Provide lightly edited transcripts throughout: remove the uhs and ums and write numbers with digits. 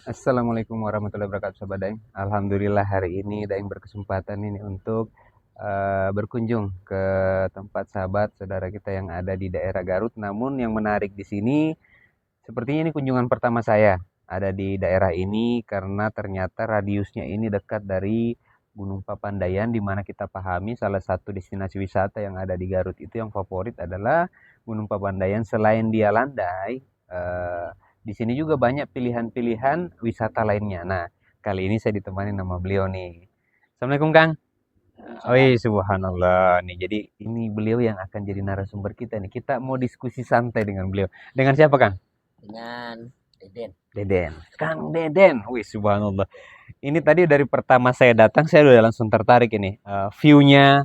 Assalamualaikum warahmatullahi wabarakatuh, Sobat Daeng. Alhamdulillah hari ini Daeng berkesempatan ini untuk berkunjung ke tempat sahabat saudara kita yang ada di daerah Garut. Namun yang menarik di sini, sepertinya ini kunjungan pertama saya ada di daerah ini karena ternyata radiusnya ini dekat dari Gunung Papandayan, di mana kita pahami salah satu destinasi wisata yang ada di Garut itu yang favorit adalah Gunung Papandayan. Selain dia landai, di sini juga banyak pilihan-pilihan wisata lainnya. Nah, kali ini saya ditemani nama beliau nih. Assalamualaikum Kang. Salam Subhanallah nih. Jadi ini beliau yang akan jadi narasumber kita nih. Kita mau diskusi santai dengan beliau. Dengan siapa Kang? dengan Deden. Deden. Kang Deden. Wih, subhanallah. Ini tadi dari pertama saya datang, saya udah langsung tertarik ini. View-nya,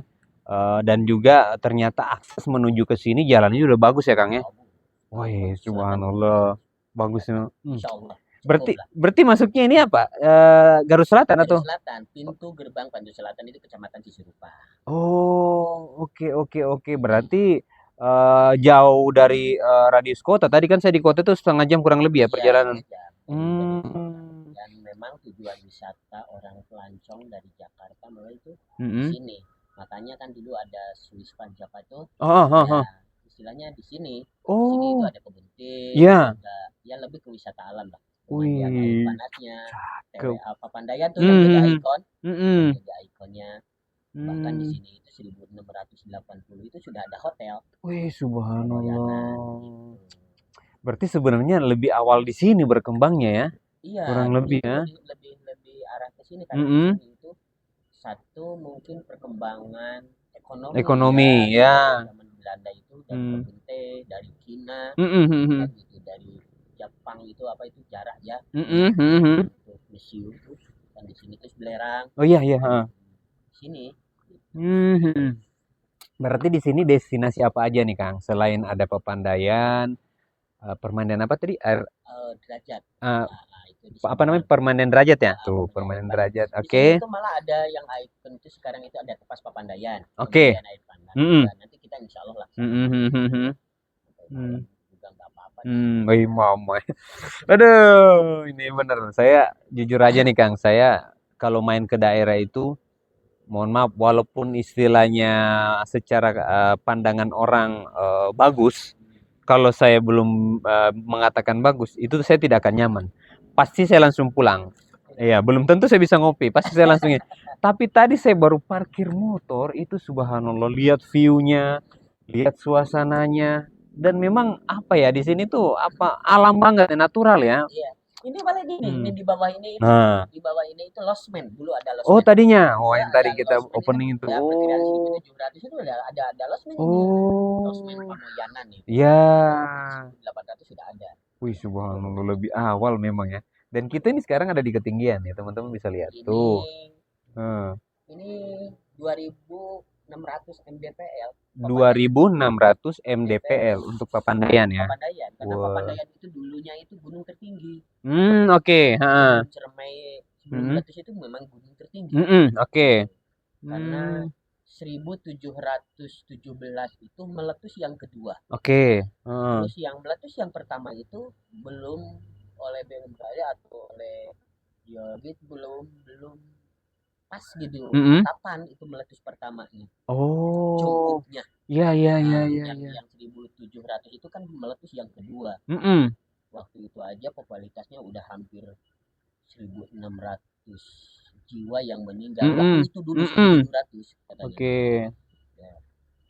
dan juga ternyata akses menuju ke sini jalannya udah bagus ya Kang ya? Bagus. Wih, Selatan Bogor. subhanallah. Bagusnya. Insya Allah cukup Berarti lah. berarti masuknya ini apa? Garut Selatan Dari atau? selatan, pintu gerbang Panju Selatan itu Kecamatan Cisirupa. Oh, oke oke oke. Berarti jauh dari radius kota. Tadi kan saya di kota itu setengah jam kurang lebih ya Iya, perjalanan. 2 jam dari kota. Hmm. Dan memang tujuan wisata orang pelancong dari Jakarta mulai itu di Mm-mm. sini. Makanya kan dulu ada Swiss Panjapa itu, Oh, oh, ya oh. istilahnya di sini. Di sini itu Oh, ada kebun teh, ya. ada ya lebih ke wisata alam lah. Pemandian air Wih, panasnya, ke. TWA Papandayan tuh yang jadi Hmm. ikon, yang Mm-mm. jadi ikonnya. Bahkan di Hmm. sini itu 1680 itu sudah ada hotel Wih, Royana subhanallah. gitu. Berarti sebenarnya lebih awal di sini berkembangnya ya, Iya, kurang dulu lebih itu ya. lebih lebih lebih arah ke sini karena di Mm-mm. sini itu satu mungkin perkembangan ekonomi ya Ekonomi dari ya. zaman Belanda itu dari Hmm. kebun teh, dari Cina Mm-mm, kan mm-mm. gitu, dari Jepang itu apa itu jarak ya Mm-mm, mm-mm. untuk museum tuh kan di sini tuh belerang Oh iya iya. Ha. di sini gitu. Mhm. Berarti di sini destinasi apa aja nih Kang? Selain ada Pepandayan, permandian apa tadi? Derajat. Eh, Nah, itu di sini apa namanya? kan Permandian derajat ya? Tuh, pemandian air permandian panas. derajat. Di sini Oke. itu malah ada yang ikon itu sekarang itu ada Tepas Papandayan, Oke. pemandian air panas. Mm-mm. Ya, nanti kita insya Allah laksana Mm-mm, nanti mm-mm, sampai malam mm-mm. juga nggak apa-apa di sini. Wih, mama. Aduh, ini bener. Saya jujur aja nih Kang, saya kalau main ke daerah itu, mohon maaf, walaupun istilahnya secara pandangan orang bagus, kalau saya belum mengatakan bagus, itu saya tidak akan nyaman. Pasti saya langsung pulang. Iya, belum tentu saya bisa ngopi. Pasti saya langsung. Tapi tadi saya baru parkir motor, itu subhanallah, lihat view-nya, lihat suasananya, dan memang apa ya di sini tuh apa alam banget, natural ya. Iya. Ini malah gini, ini Hmm. di bawah ini itu Nah, Losmen. Dulu ada oh Losmen. tadinya, oh Ya yang ada tadi kita Losmen itu opening itu, ya perkiraan oh, 1.700 itu ada Losmen ini. Losmen oh, Pamoyanan itu. ya. Di 1.800 sudah ada. Wih, subhanallah lebih awal memang ya. Dan kita ini sekarang ada di ketinggian ya, teman-teman bisa lihat Ini tuh. Hmm. ini 2.600 mdpl Papandayan. 2600 mdpl mdpl untuk Papandayan ya. Papandayan karena Wah. Papandayan itu dulunya itu gunung tertinggi Oke, ha. sebelum Cermai sebelum Hmm. meletus itu memang gunung tertinggi Oke. gitu. Karena Hmm. 1717 itu meletus yang kedua. Oke. Heeh. Terus yang meletus yang pertama itu belum oleh BMKG atau oleh Geologis belum belum pas gitu Mm-mm. kapan itu meletus pertamanya. Oh. Cungkuknya. Ya ya ya Nah, ya yang ya. yang 1.700 itu kan meletus yang kedua. Mm-mm. Waktu itu aja popularitasnya udah hampir 1.600 jiwa yang meninggal. Waktu Mm-mm. itu dulu Mm-mm. 1.700 katanya. Oke. Ya,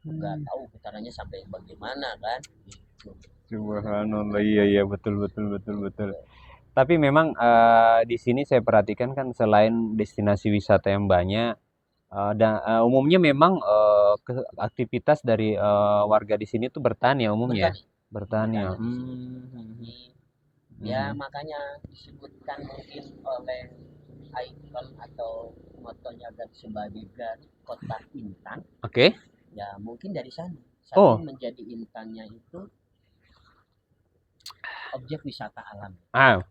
nggak Hmm. tahu getarannya sampai bagaimana kan. Gitu. Subhanallah, iya iya betul betul betul betul. Tapi memang di sini saya perhatikan kan selain destinasi wisata yang banyak, dan umumnya memang aktivitas dari warga di sini tuh bertani ya umumnya ya? Bertani, Bertani ya. bertani di sini. Hmm. Bertani. Ya Mhm. makanya disebutkan mungkin oleh ikon atau motonya Garut sebagai Garut Kota Intan. Oke. Ya mungkin dari sana. Saking Oh, menjadi intannya itu objek wisata alam.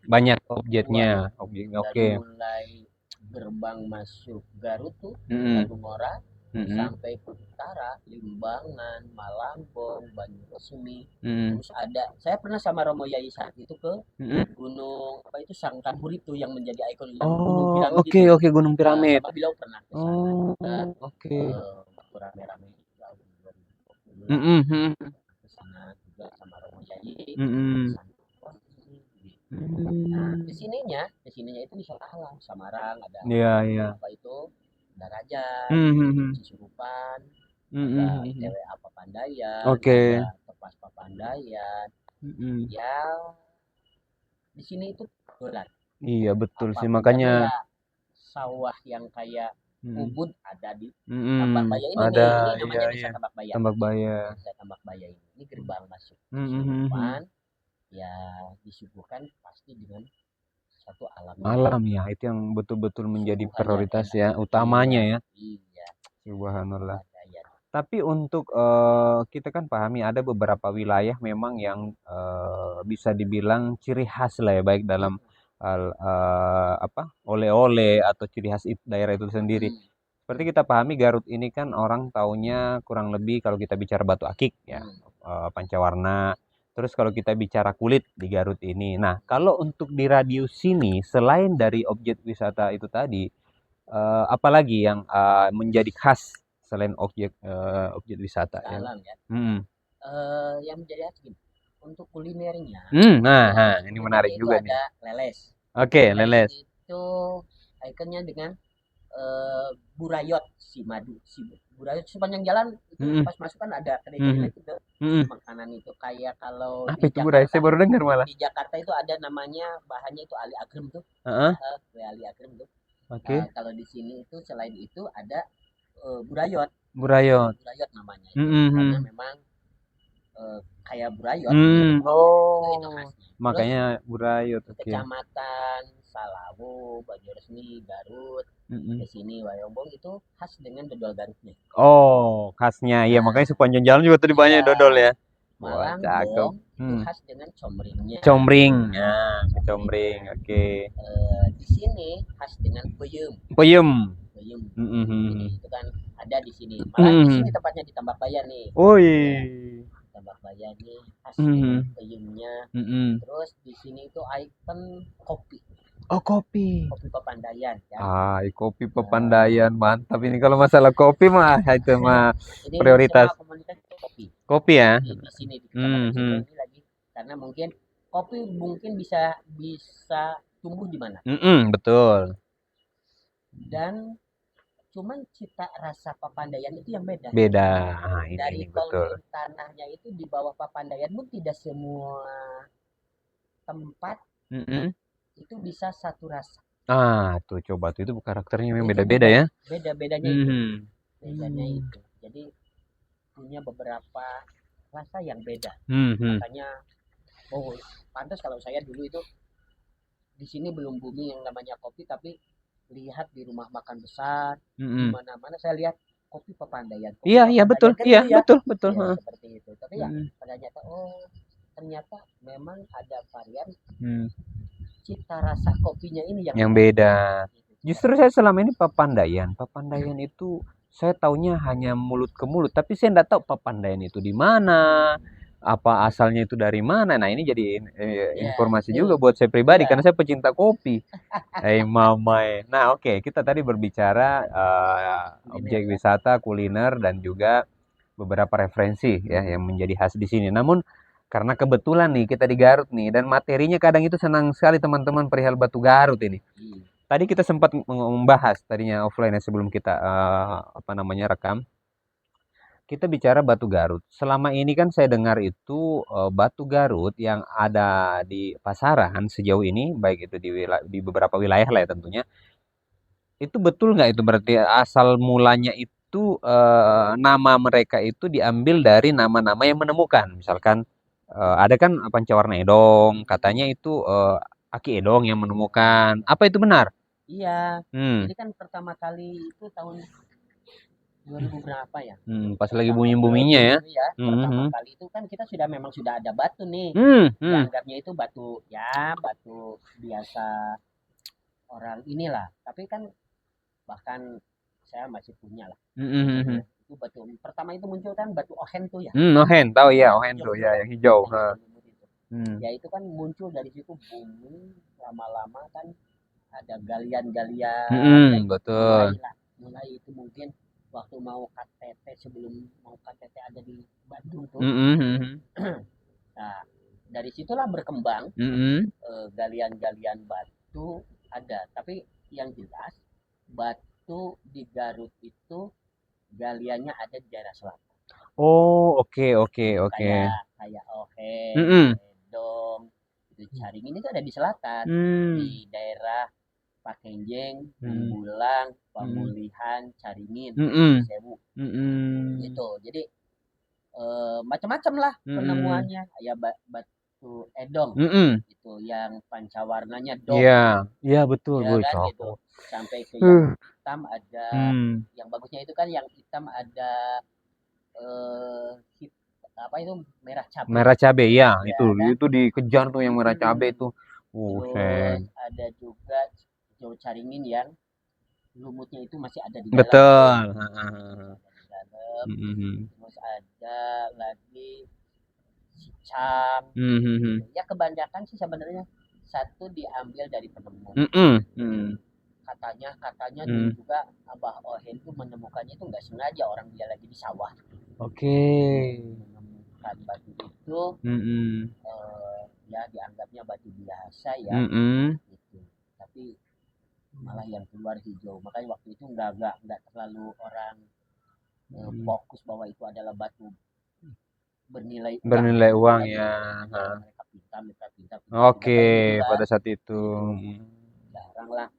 banyak Dua objeknya. nih. Objeknya Dari oke. mulai gerbang masuk Garut tuh, Mhm. Tanjung Ora, Mm-mm. sampai ke utara, Limbangan, Malambong, Banyuresmi. Mm. Terus saya pernah sama Romo Yai saat itu ke Mm-mm. gunung apa itu Sangkanhur itu yang menjadi ikon yang gunung Oh, piramid oke itu. oke, Gunung Piramid. Sama beliau pernah ke sana Oh, juga, oke. waktu rame-rame di tahun 2020 Mm-mm, mm-mm, ke sana juga sama Romo Yai ke mm-mm. sana. Oh, gitu. Nah, Mm. kesininya itu di Alam, Samarang Iya, iya. apa itu Darajat, Mm-mm, Cisurupan, ada mm-mm. TWA Papandayan, ada Oke. Tepas Papandayan. Mm-mm. Ya, di sini itu berat. Iya betul sih, Apapun makanya. ada ya sawah yang kayak Mm-mm. Ubud ada di Tambak Mm-mm. Baya ini Ada, nih. Ini iya namanya iya. Desa Tambak Baya. Tambak Baya. Desa Tambak Baya ini. Ini gerbang masuk Mm-mm. Surupan. Ya disuguhkan pasti dengan satu alam yang Alam ya, itu yang betul-betul menjadi sungguh hanya prioritas enak. ya, Iya, utamanya ya. iya. Subhanallah. Pegadaian. Tapi untuk kita kan pahami ada beberapa wilayah memang yang bisa dibilang ciri khas lah ya, baik dalam Hmm, hal apa, oleh-oleh atau ciri khas daerah itu sendiri. hmm, Seperti kita pahami Garut ini kan orang taunya kurang lebih kalau kita bicara batu akik ya, hmm. pancawarna. Terus kalau kita bicara kulit di Garut ini. Nah, kalau untuk di radius sini selain dari objek wisata itu tadi, apalagi yang menjadi khas selain objek wisata ya? Salam ya. Hmm. Yang menjadi asing untuk kulinernya, Nah, ini menarik itu juga nih. ada leles. Oke, Leles leles. itu ikonnya dengan burayot si madu si burayot sepanjang jalan itu Hmm. pas masuk kan ada Hmm. kedai-kedai itu Hmm. makanan itu kayak kalau Apa itu budaya? Saya baru dengar malah. Di Jakarta itu ada namanya bahannya itu Ali Agrem tuh. Heeh. Kue Ali Agrem tuh. Oke. Kalau di sini itu selain itu ada burayot. Burayot. Burayot namanya itu karena Hmm. memang kayak burayot Hmm. itu Oh, khasnya. Terus makanya burayot. di Oke. Kecamatan Salawu, Banyuresmi, Garut, Mm-mm. ke sini Wayombong itu khas dengan dodol Garutnya. Oh, khasnya. Iya, Nah, makanya sepanjang jalan juga tadi banyak iya, dodol ya. Wah, cakep. Malangbong itu Hmm. khas dengan comringnya. Comring. Nah, Nah, kecomring. Oke. di sini khas dengan peyem, Peyem. peyem. Jadi Mm-mm. itu kan ada di sini. Malah di sini Mm. tempatnya di Tambak Bayan nih. Woi. Ya, Tambak Bayan nih khas dengan Mm. peyemnya. Mm-mm. Terus di sini itu ikon kopi, Oh, kopi. kopi Papandayan ya. Ah, kopi Nah, Pepandayan mantap ini, kalau masalah kopi mah itu mah ini prioritas. semua komunitas itu kopi. Kopi ya. Di sini di Kecamatan Cibo Hmm. ini lagi karena mungkin kopi mungkin bisa bisa tumbuh di mana Betul. dan cuman cita rasa Papandayan itu yang beda Beda. Ah, ini dari nih betul. kontur tanahnya itu di bawah Papandayan pun tidak semua tempat Mm-mm. itu bisa satu rasa Ah, tuh coba tuh itu karakternya memang itu beda-beda beda ya. bedanya itu Hmm. bedanya itu jadi punya beberapa rasa yang beda Hmm. makanya oh pantas kalau saya dulu itu di sini belum booming yang namanya kopi tapi lihat di rumah makan besar di Hmm. mana-mana saya lihat kopi Iya, iya betul. Papandayan kan Iya, itu ya betul, betul. ya Heeh. seperti itu tapi ya Hmm. ternyata oh ternyata memang ada varian Hmm. cita rasa kopinya ini yang Yang beda beda. gitu, Justru saya selama ini Papandayan. Papandayan itu saya taunya hanya mulut ke mulut, tapi saya enggak tahu Papandayan itu di mana, apa asalnya itu dari mana. Nah, ini jadi ya informasi itu juga buat saya pribadi iya karena saya pecinta kopi. Mamai. Nah, oke, kita tadi berbicara kuliner objek ya wisata, kuliner dan juga beberapa referensi ya yang menjadi khas di sini. Namun karena kebetulan nih kita di Garut nih dan materinya kadang itu senang sekali teman-teman perihal Batu Garut ini. hmm. Tadi kita sempat membahas tadinya offline ya sebelum kita apa namanya rekam. Kita bicara Batu Garut. Selama ini kan saya dengar itu Batu Garut yang ada di pasaran sejauh ini, baik itu di beberapa wilayah lah ya tentunya. Itu betul nggak itu berarti asal mulanya itu nama mereka itu diambil dari nama-nama yang menemukan. Misalkan ada kan Pancawarna Edong, katanya itu Aki Edong yang menemukan. Apa itu benar? Iya Hmm. jadi kan pertama kali itu tahun 2000 berapa ya Pas lagi pertama bunyi-bunyinya ya. ya pertama Hmm. kali itu kan kita sudah ada batu nih Hmm. Hmm. dianggapnya itu batu ya batu biasa orang inilah tapi kan bahkan saya masih punya lah. Mm-mm. Itu batu pertama itu muncul kan batu ohen tuh ya, Ohen, tahu ya, yang ohen tuh ya, hijau-hijau, yang hijau. yang Ha. hijau-lumut itu. Hmm. Ya itu kan muncul dari situ booming, lama-lama kan ada galian-galian, ya itu Betul. mulai itu mungkin waktu mau KTT, sebelum mau KTT ada di Bandung tuh. Mm-mm. Nah, dari situlah berkembang Mm-mm. galian-galian batu ada, tapi yang jelas batu di Garut itu galiannya ada di daerah selatan. Oh, oke, oke, Itu oke. kayak kayak Ohen, Mm-mm. Edong, itu Caringin itu ada di selatan, Hmm. di daerah Pakenjeng, Hmm. Umbulang, Mm-mm. Pamulihan, Caringin, Mm-mm. Sewu Mm-mm. gitu. Jadi macam-macam lah Mm-mm. penemuannya. Ya batu Edong Mm-mm. itu yang pancawarnanya Iya, dom, iya betul, ya gue kan gitu. cakep. Sampai ke yang Uh. hitam ada, Hmm. yang bagusnya itu kan yang hitam ada eh apa itu, merah cabe Merah cabe ya, ya itu kan. dikejar tuh yang merah cabe Mm-mm. itu. Terus Seng. ada juga hijau caringin yang lumutnya itu masih ada di dalam tuh, Betul. ada di dalam. Mm-mm. Terus ada lagi sicang Mm-mm. gitu. Ya kebanyakan sih sebenarnya satu diambil dari penemu. Mm-mm. Mm. Katanya dulu Mm. juga Abah Ohen tuh menemukannya itu nggak sengaja, orang dia lagi di sawah Oke. menemukan batu itu, Mm-mm. ya dianggapnya batu biasa ya Mm-mm. gitu. Tapi malah yang keluar hijau, makanya waktu itu nggak terlalu orang fokus bahwa itu adalah batu bernilai uang Bernilai uang lagi. ya. Ha. Ya, mereka pintar Oke, dapat itu kan pada saat itu. gitu, jarang lah.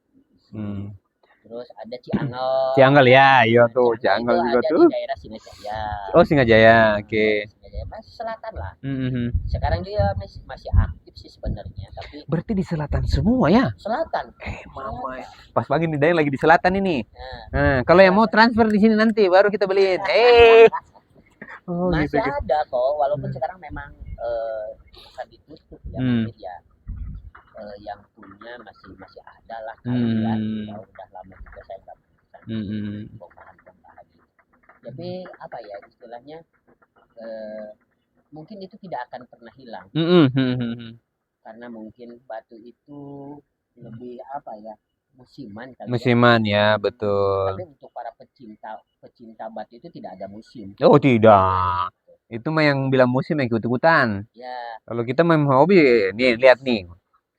Hmm. Terus ada Ciangel. Cianggal ya, iya Nah, tuh, Ciangel itu Cianggal juga ada tuh. di daerah Singajaya. Oh, Singajaya, oke. Singajaya masih selatan lah. Mhm. Sekarang dia masih aktif sih sebenarnya, tapi Berarti di selatan semua ya? selatan. Mama, pas pagi nih Dayang lagi di selatan ini. Nah, Nah, kalau yang mau selatan. transfer di sini nanti baru kita beliin. Oh gitu Masih gitu. ada kok, walaupun sekarang memang bukan ditutup ya, mungkin ya yang punya masih ada lah kali ya. Ya udah lama juga saya nggak bongkahan gitu. Jadi apa ya istilahnya, mungkin itu tidak akan pernah hilang karena mungkin batu itu lebih apa ya, musiman kali ya. Musiman ya, betul. Tapi untuk para pecinta pecinta batu itu tidak ada musim. Oh tidak. Itu mah yang bilang musim yang ikut-ikutan. Ya. Kalau kita memang hobi, nih lihat nih.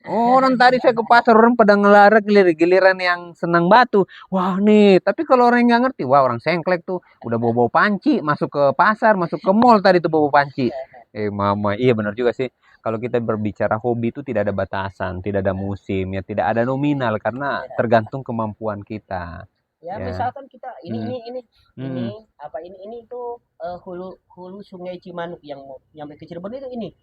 Orang tadi saya ke pasar orang pada ngelarak giliran yang senang batu. Wah nih, tapi kalau orang yang nggak ngerti, wah orang sengklek tuh udah bawa panci masuk ke pasar, masuk ke mall tadi tuh bawa panci. Mama, iya benar juga sih. Kalau kita berbicara hobi itu tidak ada batasan, tidak ada musim, ya tidak ada nominal karena tergantung kemampuan kita. Ya, Ya. misalkan kita ini apa ini itu hulu Sungai Cimanuk yang nyampe ke Cirebon itu ini.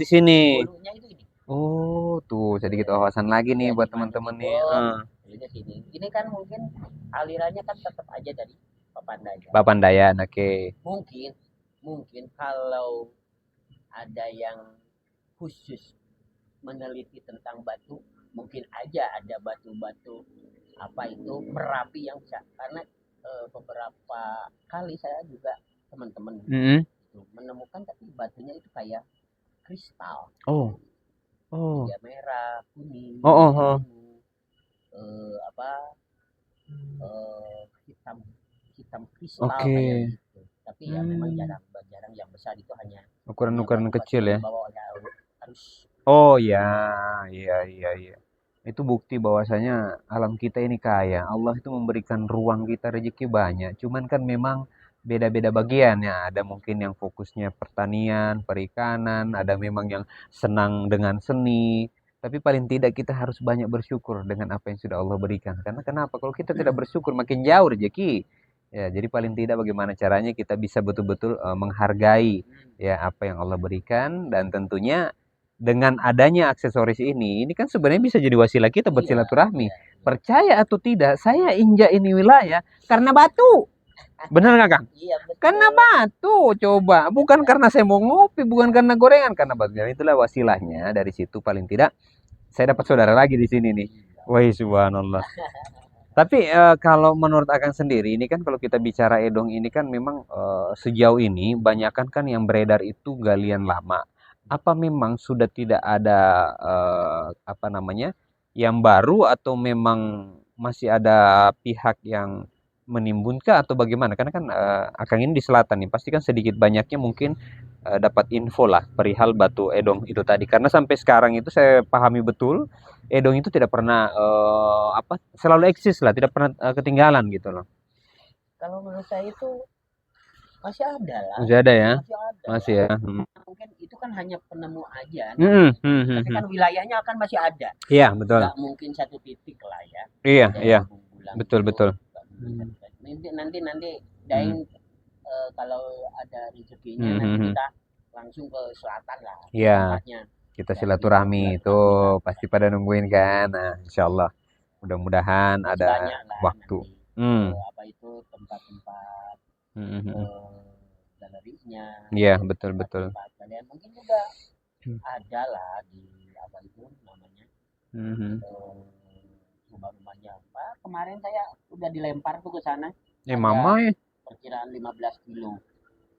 Di sini. Hulunya itu ini. Oh, tuh sedikit wawasan lagi nih Ya, buat Cimanuk teman-teman itu, nih. hulunya sini. Ini kan mungkin alirannya kan tetap aja dari Papandayan. Papandayan, oke. Mungkin kalau ada yang khusus meneliti tentang batu, mungkin aja ada batu-batu apa itu Merapi yang bisa, karena beberapa kali saya juga teman-teman itu menemukan tapi batunya itu kayak kristal. Oh. Ya merah, kuning, apa hitam kristal kayak gitu. Tapi ya memang jarang yang besar, itu hanya ukuran kecil ya. Harus. Oh ya, iya. Itu bukti bahwasanya alam kita ini kaya. Allah itu memberikan ruang kita rezeki banyak. Cuman kan memang beda-beda bagian ya. Ada mungkin yang fokusnya pertanian, perikanan, ada memang yang senang dengan seni. Tapi paling tidak kita harus banyak bersyukur dengan apa yang sudah Allah berikan. Karena kenapa? Kalau kita tidak bersyukur makin jauh rezeki. Ya, jadi paling tidak bagaimana caranya kita bisa betul-betul menghargai ya apa yang Allah berikan, dan tentunya dengan adanya aksesoris ini kan sebenarnya bisa jadi wasilah kita buat silaturahmi. Percaya atau tidak, saya injak ini wilayah karena batu. Benar nggak Kang? Iya, betul. Karena batu, coba. Bukan karena saya mau ngopi, bukan karena gorengan, karena batu. Dan itulah wasilahnya. Dari situ paling tidak saya dapat saudara lagi di sini nih. Wah, subhanallah. Tapi kalau menurut Akang sendiri ini kan kalau kita bicara Edong ini kan memang sejauh ini banyakkan kan yang beredar itu galian lama. Apa memang sudah tidak ada apa namanya yang baru atau memang masih ada pihak yang menimbun atau bagaimana? Karena kan Akang ini di selatan nih, pasti kan sedikit banyaknya mungkin dapat info lah perihal Batu Edong itu tadi. Karena sampai sekarang itu saya pahami betul Edong itu tidak pernah apa selalu eksis lah, tidak pernah ketinggalan gitu loh. Kalau menurut saya itu masih ada lah, Masih ada ya, masih ada masih lah. ya. Mungkin itu kan hanya penemu aja Hmm, namanya. hmm, hmm, Tapi hmm. kan wilayahnya akan masih ada. Iya betul, Nggak mungkin satu titik lah ya. iya iya Daerah Bunggulang betul itu betul. nggak mungkin Hmm, satu titik. Nanti hmm, Daeng kalau ada rezekinya hmm, nanti hmm, hmm. kita langsung ke selatan lah Iya tempatnya. kita Dan itu silaturahmi itu silaturahmi lah pasti pada nungguin kan. Nah, insya Allah mudah-mudahan masih ada banyak lah waktu. nanti Hmm, apa itu tempat-tempat hmm, hmm, hmm. galerinya, Iya betul betul. tempat-tempat kalian mungkin juga Hmm, ada lah di apa itu namanya hmm, hmm. rumah-rumahnya apa kemarin saya udah dilempar tuh ke sana Mama ada ya perkiraan 15 kilo.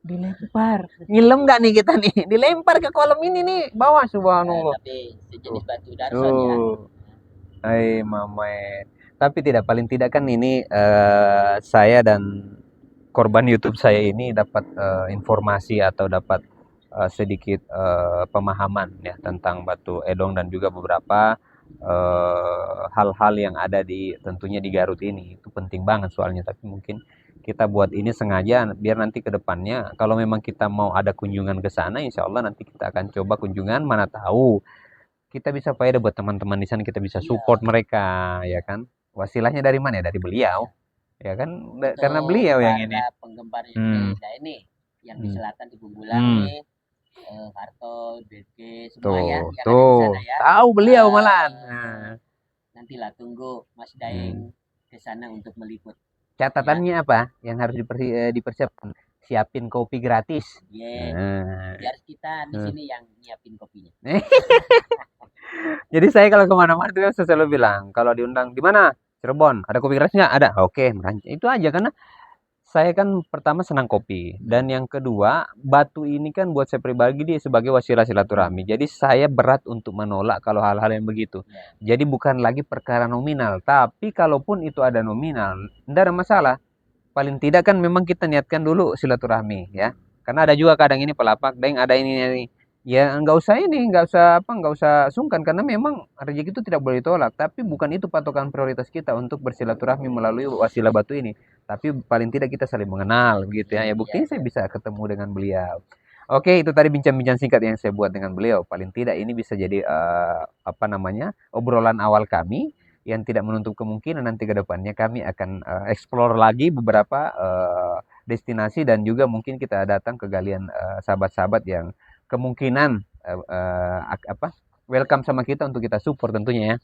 dilempar. Ngilem nggak nih kita nih? Dilempar ke kolam ini nih, bawah subhanallah. Tapi Tuh. sejenis batu Darson ya. Tuh. Hai mama. Tapi tidak paling tidak kan ini saya dan korban YouTube saya ini dapat informasi atau dapat sedikit pemahaman ya tentang Batu Edong dan juga beberapa hal-hal yang ada di tentunya di Garut ini. Itu penting banget soalnya, tapi mungkin kita buat ini sengaja biar nanti ke depannya kalau memang kita mau ada kunjungan ke sana insya Allah nanti kita akan coba kunjungan, mana tahu kita bisa faedah buat teman-teman di sana, kita bisa support Iya, mereka ya kan. Wasilahnya dari mana ya? Dari beliau ya kan. Karena untuk beliau yang ini. para penggemar Hmm. saya ini yang di Hmm. selatan di Bunggulang Hmm. nih Karto, BG semua ya Tuh, yang ada di tuh. sana ya. Tahu beliau malahan. Eh, Nah. Nantilah tunggu Mas Hmm. Daeng ke sana untuk meliput ya. Catatannya apa yang harus dipersiapkan? Siapin kopi gratis. Yes. Nah. Biar kita di sini yang nyiapin kopinya. Jadi saya kalau kemana-mana tuh saya selalu bilang, kalau diundang di mana? Cirebon, ada kopi keras nggak? Ada. Oke, merancang. Itu aja karena saya kan pertama senang kopi dan yang kedua Batu ini kan buat saya pribadi dia sebagai wasilah silaturahmi. Jadi saya berat untuk menolak kalau hal-hal yang begitu. Ya. Jadi bukan lagi perkara nominal, tapi kalaupun itu ada nominal, tidak ada masalah. Paling tidak kan memang kita niatkan dulu silaturahmi ya. Karena ada juga kadang ini pelapak, dan ada ini. Ya nggak usah ini, nggak usah apa, nggak usah sungkan karena memang rezeki itu tidak boleh ditolak. Tapi bukan itu patokan prioritas kita untuk bersilaturahmi melalui wasilah Batu ini. Tapi paling tidak kita saling mengenal gitu ya. Ya buktinya saya bisa ketemu dengan beliau. Oke, itu tadi bincang-bincang singkat yang saya buat dengan beliau. Paling tidak ini bisa jadi apa namanya obrolan awal kami yang tidak menutup kemungkinan nanti ke depannya kami akan explore lagi beberapa destinasi dan juga mungkin kita datang ke galian sahabat-sahabat yang kemungkinan apa welcome sama kita untuk kita support tentunya ya.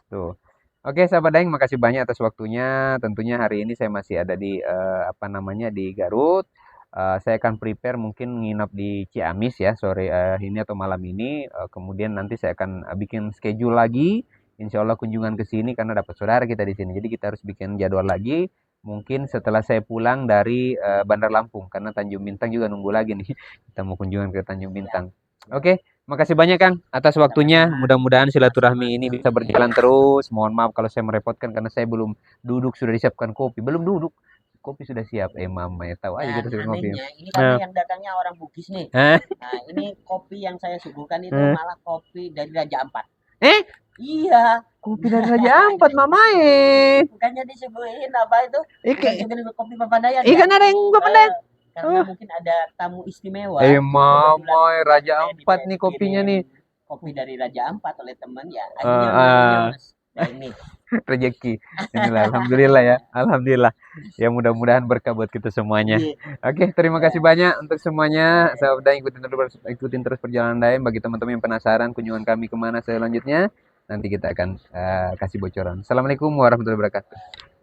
Tuh. Oke, sahabat Daeng, makasih banyak atas waktunya. Tentunya hari ini saya masih ada di apa namanya di Garut. Saya akan prepare mungkin nginap di Ciamis ya sore ini atau malam ini. Kemudian nanti saya akan bikin schedule lagi. Insya Allah kunjungan ke sini karena dapat saudara kita di sini. Jadi kita harus bikin jadwal lagi. Mungkin setelah saya pulang dari Bandar Lampung karena Tanjung Bintang juga nunggu lagi nih. Kita mau kunjungan ke Tanjung Bintang. Oke, makasih banyak Kang atas waktunya. Mudah-mudahan silaturahmi ini bisa berjalan terus. Mohon maaf kalau saya merepotkan karena saya belum duduk sudah disiapkan kopi. Belum duduk. Kopi sudah siap. Mama ya tahu aja Dan kita sudah ngopi. anehnya ini Nah. karena yang datangnya orang Bugis nih. Hah? Nah, ini kopi yang saya suguhkan itu Hah? malah kopi dari Raja Ampat. Eh, Iya, kopi dari Raja Ampat mamae. bukannya disuguhin apa itu? Bukan Iki, disuguhin kopi Papandayan ya? ikan ada yang Papandayan. Karena mungkin ada tamu istimewa. Mamae Raja Saya Ampat nih kopinya nih. Kopi dari Raja Ampat oleh teman ya. Ah, Akhirnya ah. Mas. Nah, ini Rezeki. Inilah alhamdulillah ya. Alhamdulillah. Ya mudah-mudahan berkah buat kita semuanya. Iya. Oke, terima kasih banyak untuk semuanya. Sahabat Daeng, ikutin terus perjalanan Daeng. Bagi teman-teman yang penasaran kunjungan kami kemana selanjutnya, nanti kita akan kasih bocoran. Assalamualaikum warahmatullahi wabarakatuh.